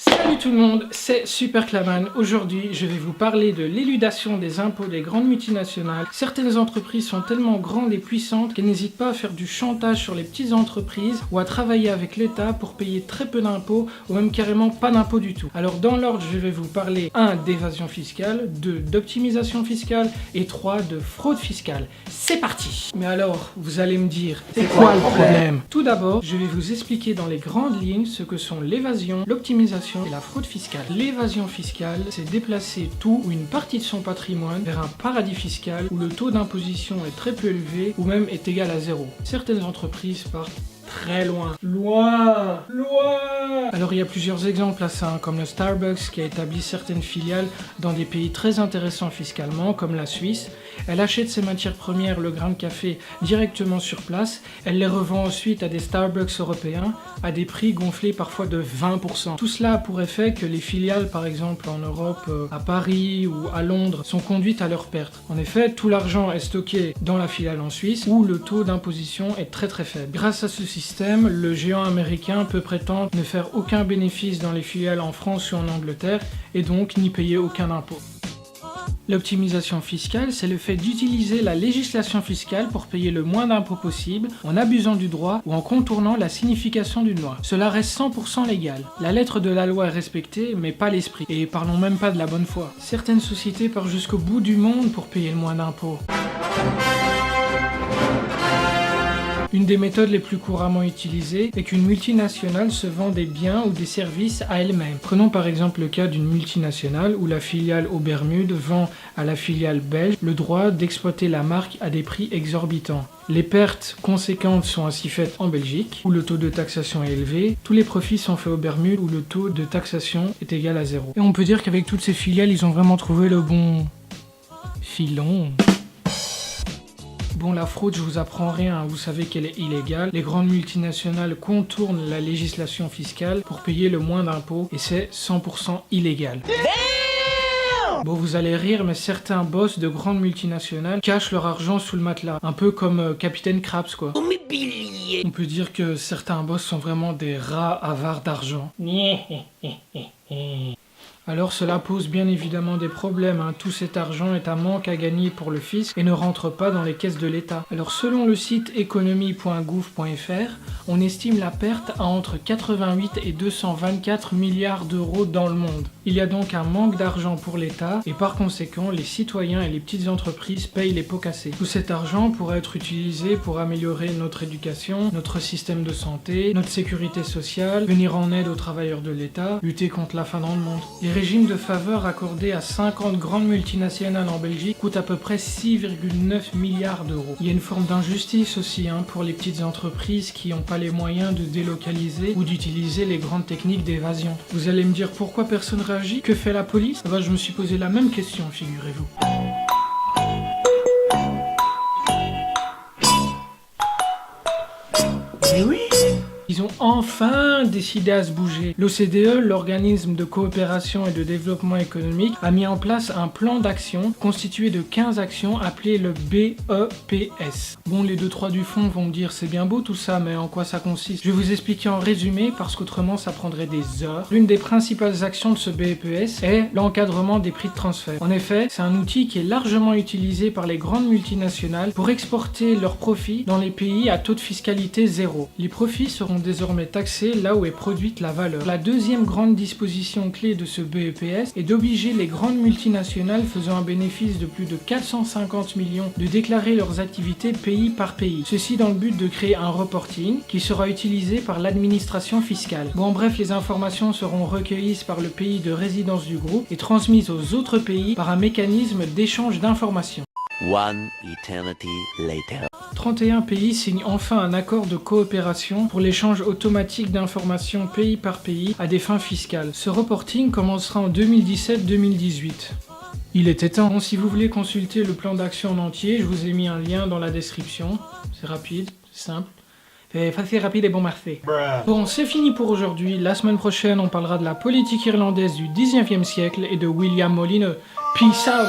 Salut tout le monde, c'est Superclaman. Aujourd'hui, je vais vous parler de l'éludation des impôts des grandes multinationales. Certaines entreprises sont tellement grandes et puissantes qu'elles n'hésitent pas à faire du chantage sur les petites entreprises ou à travailler avec l'État pour payer très peu d'impôts ou même carrément pas d'impôts du tout. Alors dans l'ordre, je vais vous parler 1 d'évasion fiscale, 2 d'optimisation fiscale et 3 de fraude fiscale. C'est parti! Mais alors, vous allez me dire, c'est quoi le problème? Tout d'abord, je vais vous expliquer dans les grandes lignes ce que sont l'évasion, l'optimisation et la fraude fiscale. L'évasion fiscale, c'est déplacer tout ou une partie de son patrimoine vers un paradis fiscal où le taux d'imposition est très peu élevé ou même est égal à 0. Certaines entreprises partent très loin. Loin! Alors il y a plusieurs exemples à ça, comme le Starbucks qui a établi certaines filiales dans des pays très intéressants fiscalement, comme la Suisse. Elle achète ses matières premières, le grain de café, directement sur place. Elle les revend ensuite à des Starbucks européens à des prix gonflés parfois de 20%. Tout cela a pour effet que les filiales, par exemple en Europe, à Paris ou à Londres, sont conduites à leur perte. En effet, tout l'argent est stocké dans la filiale en Suisse où le taux d'imposition est très faible. Grâce à ce système, le géant américain peut prétendre ne faire aucun bénéfice dans les filiales en France ou en Angleterre et donc n'y payer aucun impôt. L'optimisation fiscale, c'est le fait d'utiliser la législation fiscale pour payer le moins d'impôts possible en abusant du droit ou en contournant la signification d'une loi. Cela reste 100% légal. La lettre de la loi est respectée, mais pas l'esprit. Et parlons même pas de la bonne foi. Certaines sociétés partent jusqu'au bout du monde pour payer le moins d'impôts. Une des méthodes les plus couramment utilisées est qu'une multinationale se vend des biens ou des services à elle-même. Prenons par exemple le cas d'une multinationale où la filiale aux Bermudes vend à la filiale belge le droit d'exploiter la marque à des prix exorbitants. Les pertes conséquentes sont ainsi faites en Belgique, où le taux de taxation est élevé. Tous les profits sont faits aux Bermudes, où le taux de taxation est égal à 0. Et on peut dire qu'avec toutes ces filiales, ils ont vraiment trouvé le bon filon. Bon, la fraude, je vous apprends rien, vous savez qu'elle est illégale. Les grandes multinationales contournent la législation fiscale pour payer le moins d'impôts et c'est 100% illégal. Bon, vous allez rire, mais certains boss de grandes multinationales cachent leur argent sous le matelas. Un peu comme Capitaine Krabs, quoi. On peut dire que certains boss sont vraiment des rats avares d'argent. Alors cela pose bien évidemment des problèmes, Tout cet argent est un manque à gagner pour le fisc et ne rentre pas dans les caisses de l'État. Alors selon le site economie.gouv.fr, on estime la perte à entre 88 et 224 milliards d'euros dans le monde. Il y a donc un manque d'argent pour l'État et par conséquent les citoyens et les petites entreprises payent les pots cassés. Tout cet argent pourrait être utilisé pour améliorer notre éducation, notre système de santé, notre sécurité sociale, venir en aide aux travailleurs de l'État, lutter contre la faim dans le monde. Les régimes de faveur accordés à 50 grandes multinationales en Belgique coûtent à peu près 6,9 milliards d'euros. Il y a une forme d'injustice aussi pour les petites entreprises qui n'ont pas les moyens de délocaliser ou d'utiliser les grandes techniques d'évasion. Vous allez me dire pourquoi personne réagit? Que fait la police? Je me suis posé la même question, figurez-vous. Mais oui! Ils ont enfin décidé à se bouger. L'OCDE, l'organisme de coopération et de développement économique, a mis en place un plan d'action constitué de 15 actions appelé le BEPS. Bon, les 2-3 du fond vont me dire c'est bien beau tout ça, mais en quoi ça consiste? Je vais vous expliquer en résumé parce qu'autrement ça prendrait des heures. L'une des principales actions de ce BEPS est l'encadrement des prix de transfert. En effet, c'est un outil qui est largement utilisé par les grandes multinationales pour exporter leurs profits dans les pays à taux de fiscalité zéro. Les profits seront désormais taxés là où est produite la valeur. La deuxième grande disposition clé de ce BEPS est d'obliger les grandes multinationales faisant un bénéfice de plus de 450 millions de déclarer leurs activités pays par pays. Ceci dans le but de créer un reporting qui sera utilisé par l'administration fiscale. Bon, en bref, les informations seront recueillies par le pays de résidence du groupe et transmises aux autres pays par un mécanisme d'échange d'informations. One eternity later. 31 pays signent enfin un accord de coopération pour l'échange automatique d'informations pays par pays à des fins fiscales. Ce reporting commencera en 2017-2018. Il était temps. Bon, si vous voulez consulter le plan d'action en entier, je vous ai mis un lien dans la description. C'est rapide, c'est simple. C'est facile, rapide et bon marché. Bon, c'est fini pour aujourd'hui. La semaine prochaine, on parlera de la politique irlandaise du 19e siècle et de William Molineux. Peace out!